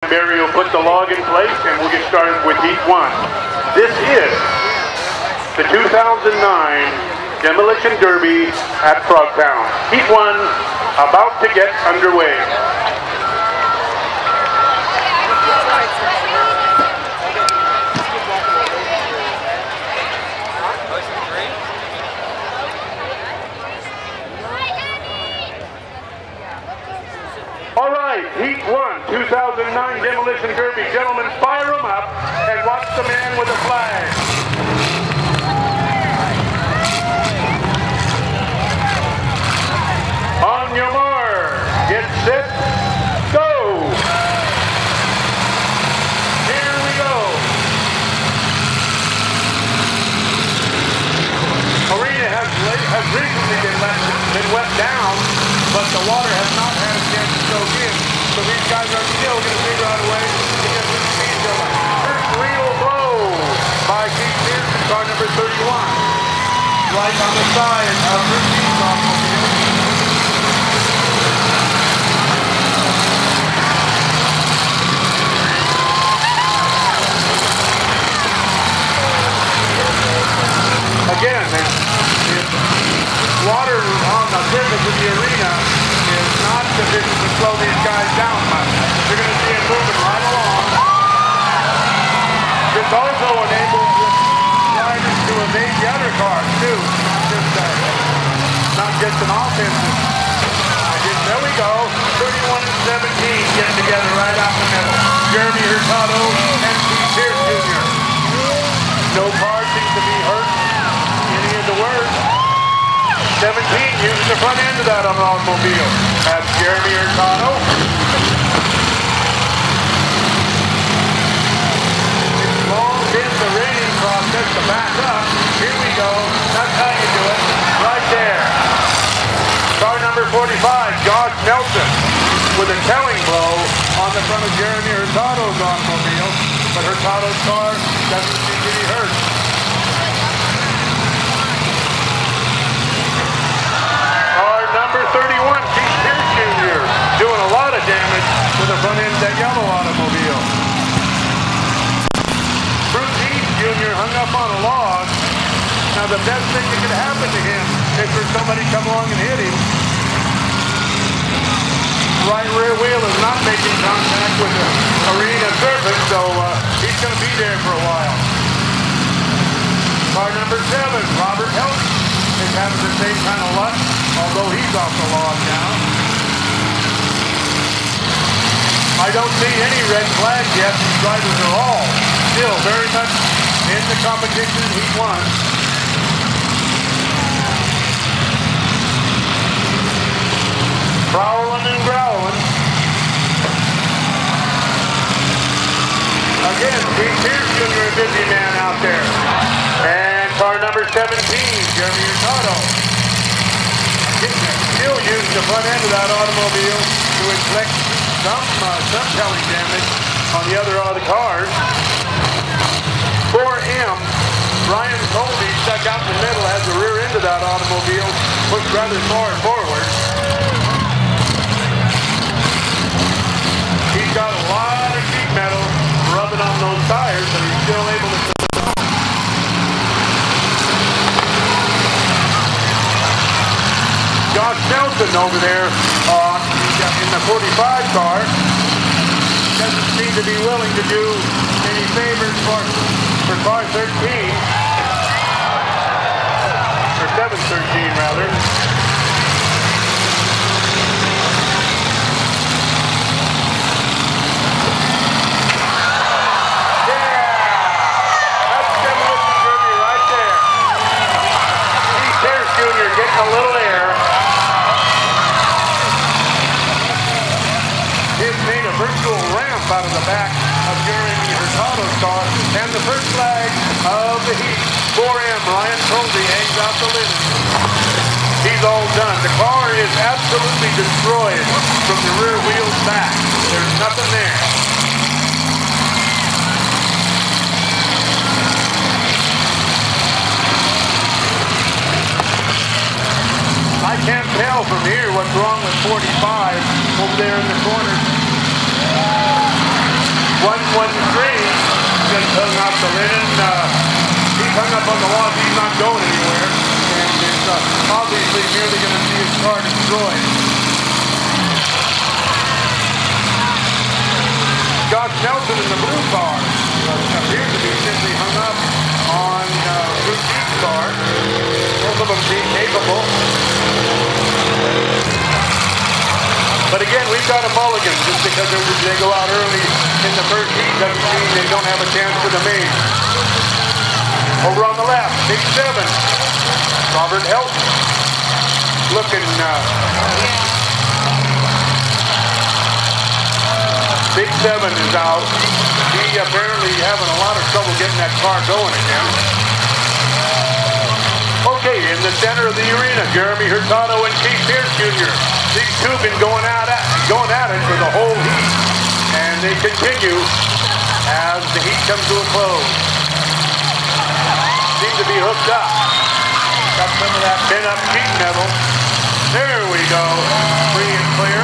Barry will put the log in place and we'll get started with Heat 1. This is the 2009 Demolition Derby at Frogtown. Heat 1 about to get underway. All right, Heat 1, 2009 Demolition Derby. Gentlemen, fire them up and watch the man with the flag. On your mark, get set, go. Here we go. Arena has recently been wet down, but the water has not had a chance to soak in. So these guys are still going to figure out a way to get this speed going. First real blow by Keith Pearson, car number 31. Right on the side of Rusty's automobile. Again, if water on the surface of the arena is not sufficient to slow these guys down much. You're going to see them moving right along. This also enables the riders to evade the other cars too. Not just an offensive. There we go. 31 and 17 getting together right out in the middle. Jeremy Hurtado and Keith Pierce Jr. No car seems to be hurt. Any of the words. 17 uses the front end of that automobile. That's Jeremy Hurtado. It's long been the rating process to back up. Here we go. That's how you do it. Right there. Car number 45, Josh Nelson, with a telling blow on the front of Jeremy Hurtado's automobile. But Hurtado's car doesn't seem to be hurt. Number 31, Keith Pierce Jr., doing a lot of damage with the front end of that yellow automobile. Bruce Heath Jr. hung up on a log. Now the best thing that could happen to him is for somebody to come along and hit him. Right rear wheel is not making contact with the arena surface, so he's going to be there for a while. Car number 7, Robert Helton, is having the same kind of luck, although he's off the log now. I don't see any red flags yet. These drivers are all still very much in the competition in Heat 1. Prowling and growling. Again, Keith Pierce Jr., a busy man out there. And car number 17, Jeremy Hurtado. Still using the front end of that automobile to inflict some telling damage on the other auto cars. 4M, Brian Colby stuck out in the middle as the rear end of that automobile pushed rather far forward. He's got a lot of sheet metal rubbing on those tires, but he's still able to. Josh Nelson over there in the 45 car doesn't seem to be willing to do any favors for car 13, or 713 rather. Yeah, that's Demolition Derby right there. Keith Pierce Jr. getting a little air. Made a virtual ramp out of the back of Jeremy Hurtado's car, and the first flag of the Heat. 4M, Ryan Colby hangs out the linen. He's all done. The car is absolutely destroyed from the rear wheels back. There's nothing there. I can't tell from here what's wrong with 45 over there in the corner. just hung up the linen. He's hung up on the wall. He's not going anywhere. And it's obviously merely going to see his car destroyed. Josh Nelson in the blue car appears to be simply hung up on Bruce Deep's car. Both of them seem capable. But again, we've got a mulligan. Just because they go out early in the first heat doesn't mean they don't have a chance for the main. Over on the left, Big 7. Robert Helton. Looking Big 7 is out. He apparently having a lot of trouble getting that car going again. Okay, in the center of the arena, Jeremy Hurtado and Keith Pierce Jr. These two have been going at it for the whole heat, and they continue as the heat comes to a close. Seem to be hooked up. Got some of that pin-up sheet metal. There we go. Free and clear.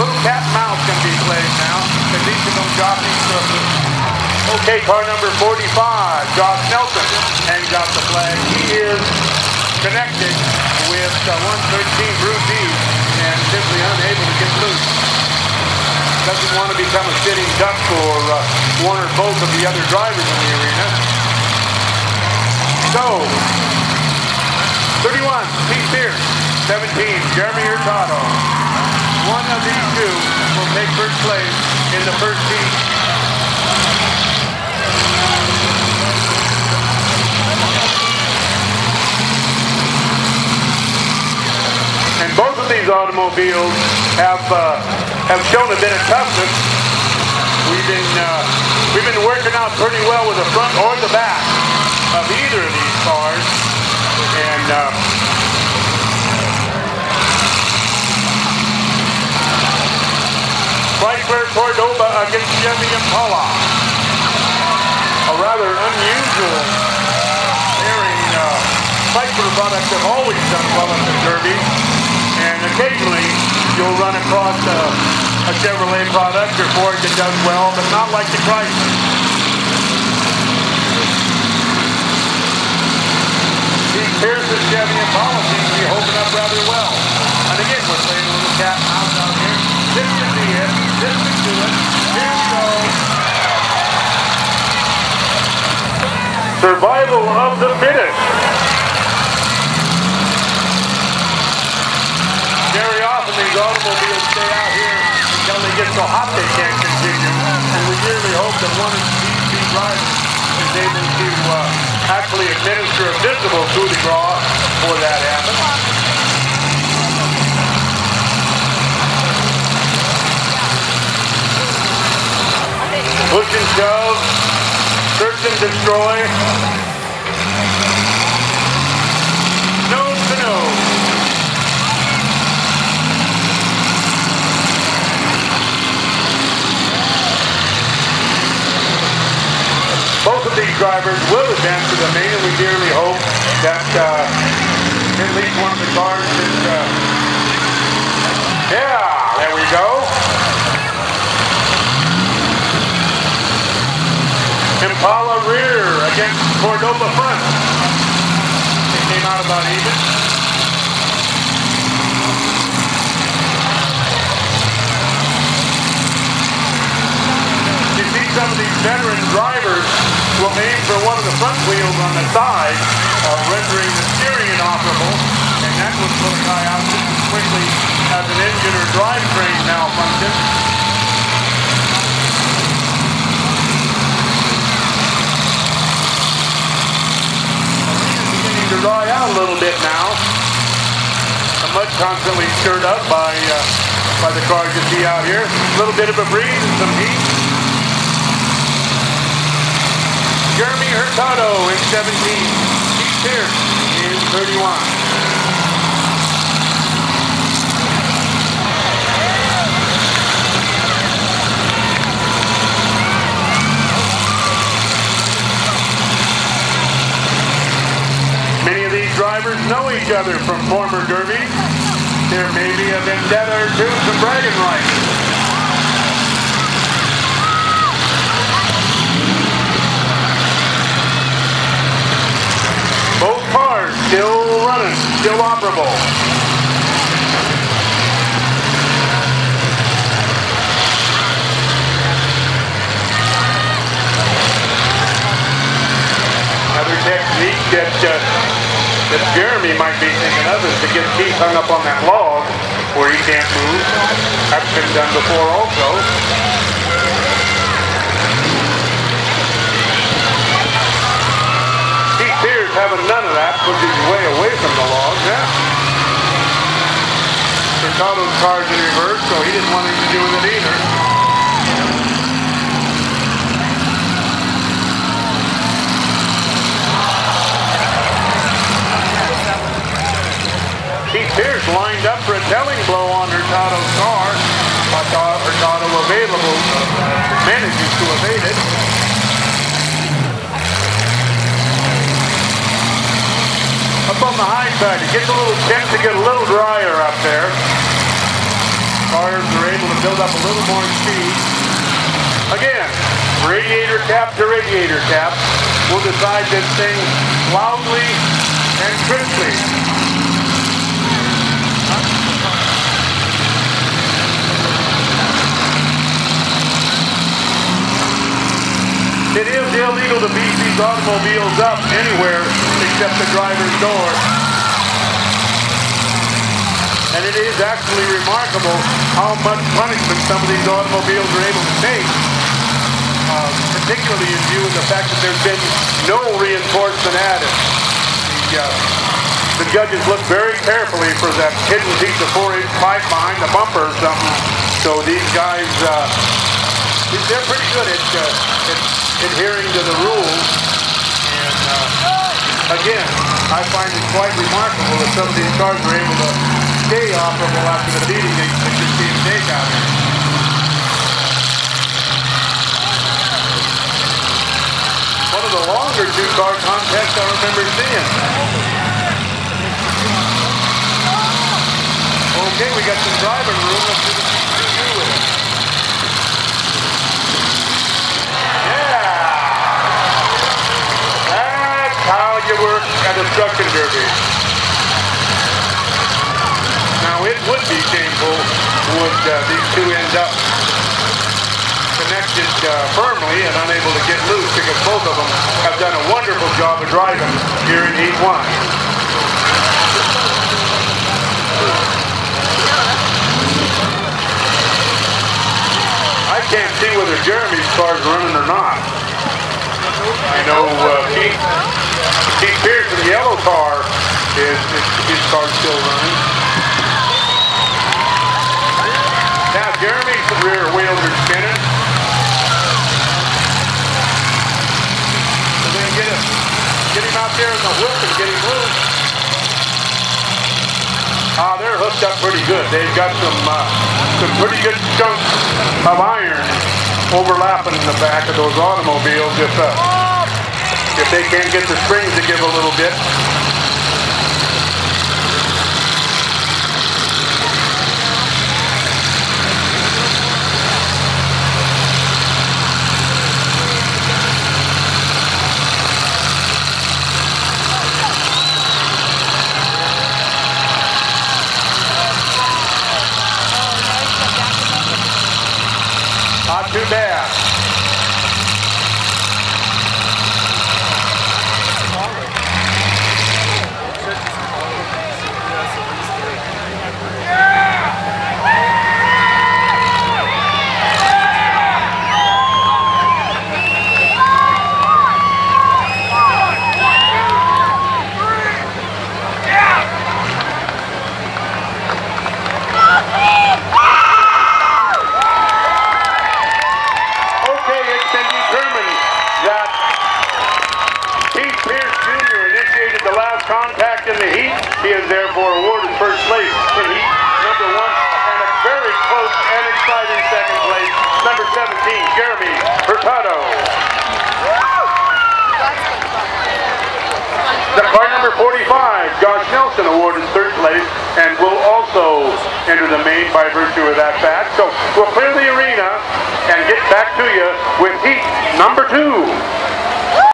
Little cat and mouse can be played now, because each of them jockeys. Okay, car number 45, Josh Nelson, hangs out the flag. He is connected with 113 Bruce Deep and simply unable to get loose. Doesn't want to become a sitting duck for one or both of the other drivers in the arena. So, 31, Keith Pierce. 17, Jeremy Hurtado. One of these two will take first place in the first heat. And both of these automobiles have shown a bit of toughness. We've been working out pretty well with the front or the back of either of these cars, and Chrysler Cordoba against Chevy Impala. A rather unusual pairing. Chrysler products have always done well at the Derby, and occasionally you'll run across a Chevrolet product or Ford that does well, but not like the Chrysler. Keith Pierce's Chevy Impala seems to be holding up rather well. And again, we're playing a little cat and mouse out here. This could be it. This could do it. Here we go. Survival of the fittest. Very often these automobiles stay out here until they get so hot they can't continue. And we really hope that one of these two drivers is able to actually administer a visible coup de grace before that happens. Push and shove, search and destroy. Nose to nose. Both of these drivers will advance to the main, and we dearly hope that at least one of the cars is, yeah, there we go. Impala rear against Cordoba front. It came out about even. You see some of these veteran drivers will aim for one of the front wheels on the side, rendering the steering inoperable, and that would put a guy out just as quickly as an engine or drivetrain malfunction. To dry out a little bit now. The mud constantly stirred up by the cars you see out here. A little bit of a breeze and some heat. Jeremy Hurtado in 17. Keith Pierce in 31. Many of these drivers know each other from former derbies. There may be a vendetta or two, some bragging rights. still operable. Another technique that Jeremy might be thinking of is to get Keith hung up on that log where he can't move. That's been done before also. Keith Pierce having none of that, puts his way away from the log. Yeah. Ricardo's car's in reverse, so he didn't want anything to do with it either. Keith Pierce lined up for a telling blow on Hurtado's car, but Hurtado manages to evade it. Up on the high side, it gets a little tends to get a little drier up there. Cars are able to build up a little more speed. Again, radiator cap to radiator cap. We'll decide this thing loudly and crisply. It is illegal to beat these automobiles up anywhere except the driver's door. And it is actually remarkable how much punishment some of these automobiles are able to take, particularly in view of the fact that there's been no reinforcement added. The judges look very carefully for that hidden piece of 4-inch pipe behind the bumper or something. So these guys, they're pretty good at adhering to the rules, and again, I find it quite remarkable that some of these cars are able to stay operable after the beating that you're seeing take out here. One of the longer two-car contests I remember seeing. Okay, we got some driving room. Let's see what we can do with it. How you work at a destruction derby. Now it would be shameful would these two end up connected firmly and unable to get loose, because both of them have done a wonderful job of driving here in Heat 1. I can't see whether Jeremy's car's running or not. I know Keith Pierce in the yellow car, his car's still running. Now Jeremy's rear wheels are spinning. So then get him out there in the hook and get him loose. They're hooked up pretty good. They've got some pretty good chunks of iron overlapping in the back of those automobiles if they can't get the springs to give a little bit. Not too bad. Contact in the heat. He is therefore awarded first place in heat number 1, and a very close and exciting second place, number 17, Jeremy Hurtado. The car number 45, Josh Nelson, awarded third place, and will also enter the main by virtue of that fact. So we'll clear the arena and get back to you with heat number 2.